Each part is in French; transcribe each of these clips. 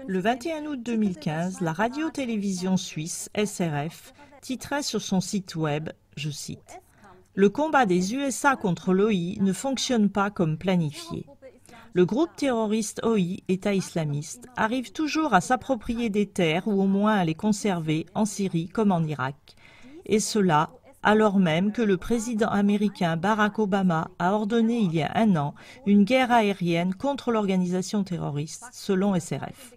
Le 21 août 2015, la radio-télévision suisse SRF titrait sur son site web, je cite, « Le combat des USA contre l'OI ne fonctionne pas comme planifié. Le groupe terroriste OI, État islamiste, arrive toujours à s'approprier des terres ou au moins à les conserver en Syrie comme en Irak. Et cela alors même que le président américain Barack Obama a ordonné il y a un an une guerre aérienne contre l'organisation terroriste, selon SRF.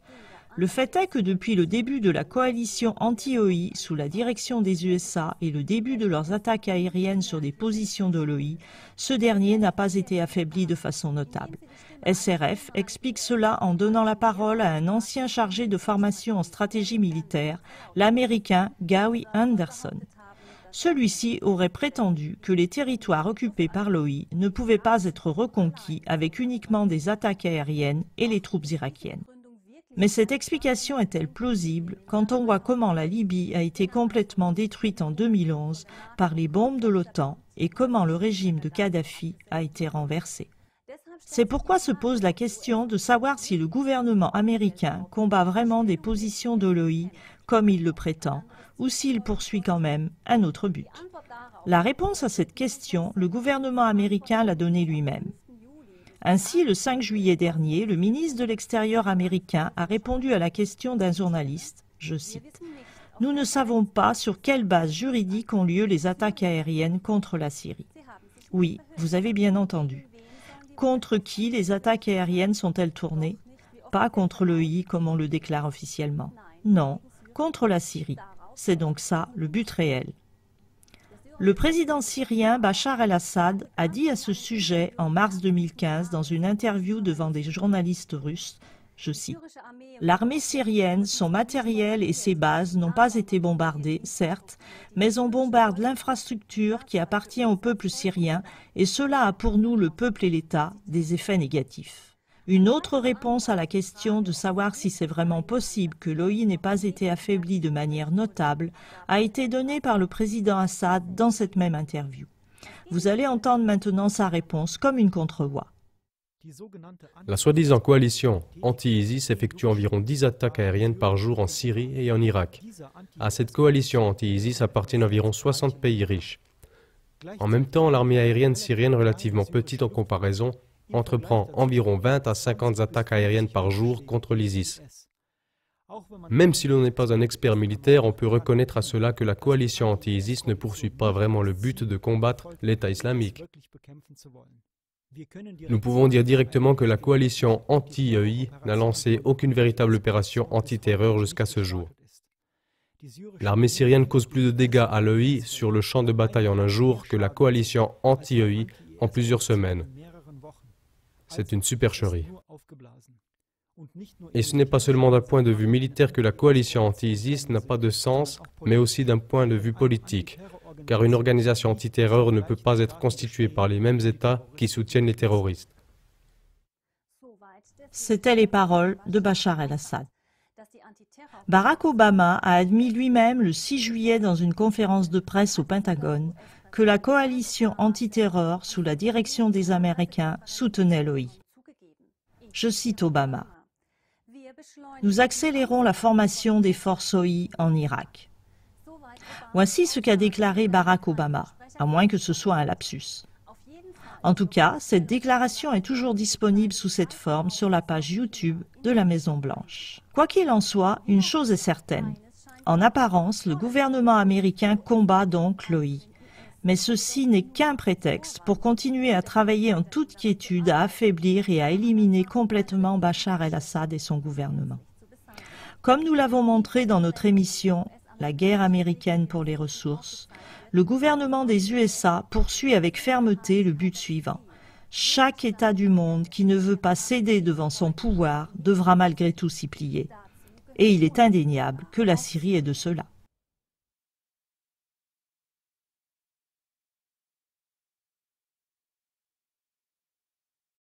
Le fait est que depuis le début de la coalition anti-OI sous la direction des USA et le début de leurs attaques aériennes sur des positions de l'OI, ce dernier n'a pas été affaibli de façon notable. SRF explique cela en donnant la parole à un ancien chargé de formation en stratégie militaire, l'Américain Gary Anderson. Celui-ci aurait prétendu que les territoires occupés par l'OI ne pouvaient pas être reconquis avec uniquement des attaques aériennes et les troupes irakiennes. Mais cette explication est-elle plausible quand on voit comment la Libye a été complètement détruite en 2011 par les bombes de l'OTAN et comment le régime de Kadhafi a été renversé? C'est pourquoi se pose la question de savoir si le gouvernement américain combat vraiment des positions de l'OI comme il le prétend, ou s'il poursuit quand même un autre but. La réponse à cette question, le gouvernement américain l'a donnée lui-même. Ainsi, le 5 juillet dernier, le ministre de l'Extérieur américain a répondu à la question d'un journaliste, je cite, « Nous ne savons pas sur quelle base juridique ont lieu les attaques aériennes contre la Syrie. » Oui, vous avez bien entendu. Contre qui les attaques aériennes sont-elles tournées? Pas contre l'OI comme on le déclare officiellement. Non, contre la Syrie. C'est donc ça le but réel. Le président syrien Bachar el-Assad a dit à ce sujet en mars 2015 dans une interview devant des journalistes russes, je cite, « L'armée syrienne, son matériel et ses bases n'ont pas été bombardées, certes, mais on bombarde l'infrastructure qui appartient au peuple syrien et cela a pour nous, le peuple et l'État, des effets négatifs. » Une autre réponse à la question de savoir si c'est vraiment possible que l'OI n'ait pas été affaibli de manière notable a été donnée par le président Assad dans cette même interview. Vous allez entendre maintenant sa réponse comme une contre-voix. La soi-disant coalition anti-ISIS effectue environ 10 attaques aériennes par jour en Syrie et en Irak. À cette coalition anti-ISIS appartiennent environ 60 pays riches. En même temps, l'armée aérienne syrienne, relativement petite en comparaison, entreprend environ 20 à 50 attaques aériennes par jour contre l'ISIS. Même si l'on n'est pas un expert militaire, on peut reconnaître à cela que la coalition anti-ISIS ne poursuit pas vraiment le but de combattre l'État islamique. Nous pouvons dire directement que la coalition anti-EI n'a lancé aucune véritable opération antiterreur jusqu'à ce jour. L'armée syrienne cause plus de dégâts à l'EI sur le champ de bataille en un jour que la coalition anti-EI en plusieurs semaines. C'est une supercherie. Et ce n'est pas seulement d'un point de vue militaire que la coalition anti-ISIS n'a pas de sens, mais aussi d'un point de vue politique, car une organisation antiterreur ne peut pas être constituée par les mêmes États qui soutiennent les terroristes. C'étaient les paroles de Bachar el-Assad. Barack Obama a admis lui-même le 6 juillet dans une conférence de presse au Pentagone que la coalition antiterreur sous la direction des Américains soutenait l'OI. Je cite Obama. « Nous accélérons la formation des forces OI en Irak. » Voici ce qu'a déclaré Barack Obama, à moins que ce soit un lapsus. En tout cas, cette déclaration est toujours disponible sous cette forme sur la page YouTube de la Maison-Blanche. Quoi qu'il en soit, une chose est certaine. En apparence, le gouvernement américain combat donc l'OI. Mais ceci n'est qu'un prétexte pour continuer à travailler en toute quiétude à affaiblir et à éliminer complètement Bachar el-Assad et son gouvernement. Comme nous l'avons montré dans notre émission « La guerre américaine pour les ressources », le gouvernement des USA poursuit avec fermeté le but suivant. Chaque État du monde qui ne veut pas céder devant son pouvoir devra malgré tout s'y plier. Et il est indéniable que la Syrie est de cela.